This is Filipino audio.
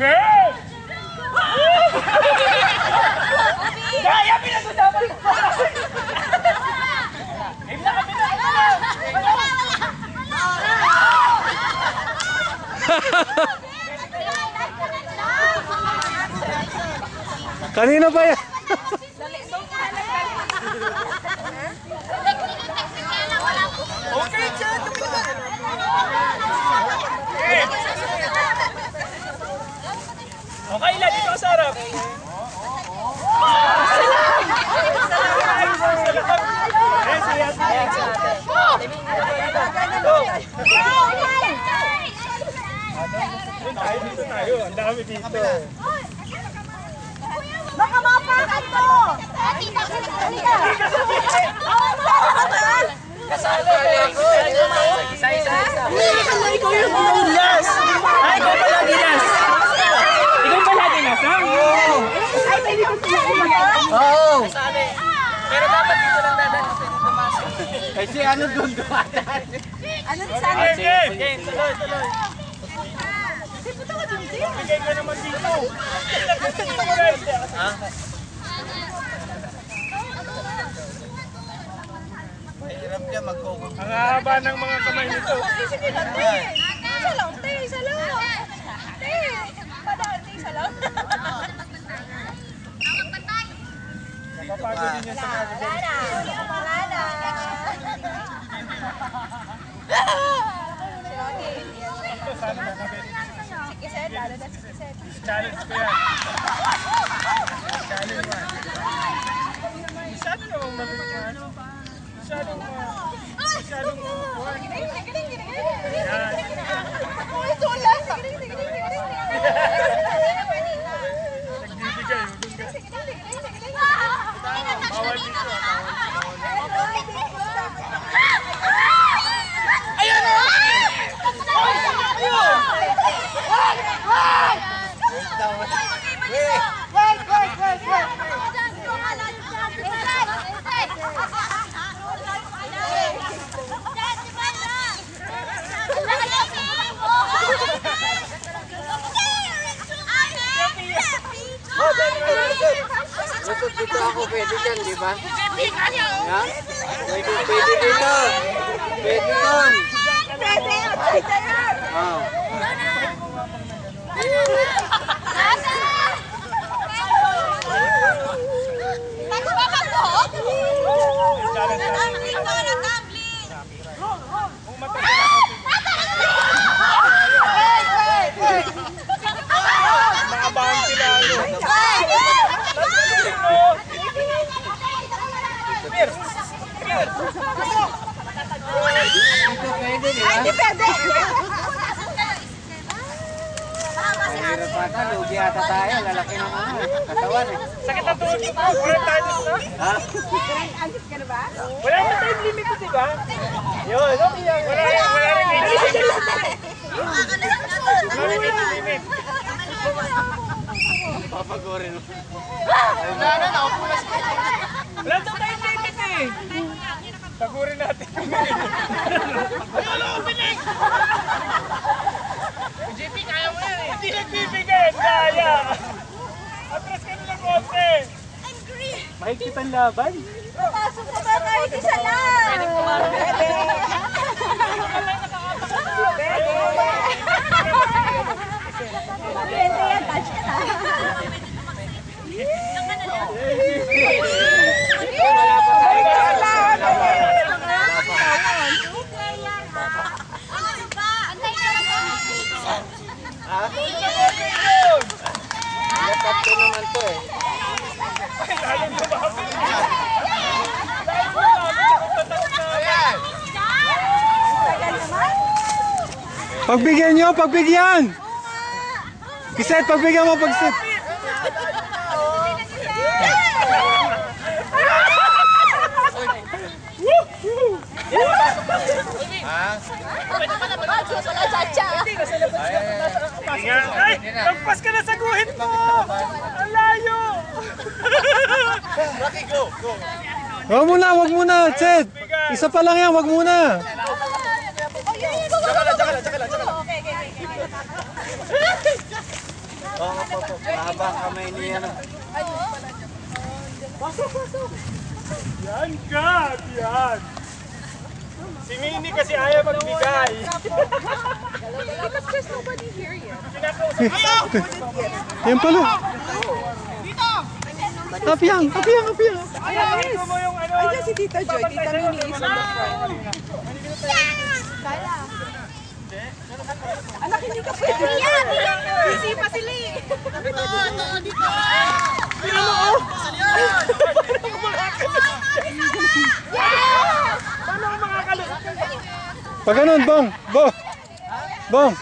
Girl! Gaya, pinag-usapan ko! Game na kami na! Kanino ba yan? Okay, Chad! Okay lang, dito sa harap. Dito tayo, ang dami dito. Baka mapakan mo! Kasali ako! Isa-isa! Ikaw yung gilas! Ay, ikaw pala gilas! Ikaw pala gilas, ha? Oo! Ay, pwede ko sila kumagay? Oo! Pero dapat dito lang dadaan kasi dumasok. Kasi ano doon dumadaan? Ano sana? Okay, tuloy, tuloy. Punta ko dun, Jim. Bigay ka naman dito. Ha? Mahirap yan mag-focus. Ang haba ng mga kamay nito. Sige lang, te. Isa lang, te. Isa lang. Te. Padaan, te. Isa lang. Napapagod din yan sa mga. Wala na. Wala na. Ito, sana nakabit. Sige, Seth. Lalo na sige, Seth. Challenge ko yan. Challenge mo. Masyado namang mabigyan. Masyadong mabubuhan. Yan. Uy, tulas. Nagbibigay. Bawal dito. Ayun o! Dito ako pwede dyan, di ba? Ha? Pwede dito. Pwede doon. Pwede. Pwede yan. Oh. Nakabahan sila. Dito pwede, di ba? Hindi pwede. Mahirap ata, lugi ata tayo. Lalaki ng katawan eh. Sakit ang tuhod ko. Wala tayo na. Ha? Agit ka na ba? Wala naman time limit ko, diba? Yun, okay yan. Wala rin limit. Papagorin mo. Wala na, nakapulas ko. Wala na time limit eh. Tagurin natin. Wala ko pinig! JP, kaya mo yan eh. Hindi nagbibigay, kaya. Atras ka nila konti. Mahigpit ang laban. Pasok ka ba kahit isa lang? Pwede kumaro. Pwede. Pwede yan, touch ka na. Tatlo naman to eh. Pagbigyan nyo, pagbigyan! Kiset, pagbigyan mo, pagset! Ay! Nagpas ka na sa guhit mo! Ang layo! Rocky, go! Go! Wag muna, Set! Isa pa lang yan, wag muna! Tsaka lang. Oo po po. Mahabang kamay niya. Yan ka! Yan! Si Mini kasi ayaw magbigay. Because there's nobody here yet. Yan pala. Kapiyang, kapiyang, kapiyang. Ayaw mo yung ano. Ayan si Tita Joy. Tita Mini is on the front. Anak, hindi ka pwede. Busy pa sila eh. Dito. Tingnan mo, oh! Paano ako makakalun? Pag ganun, bong, bong, bong.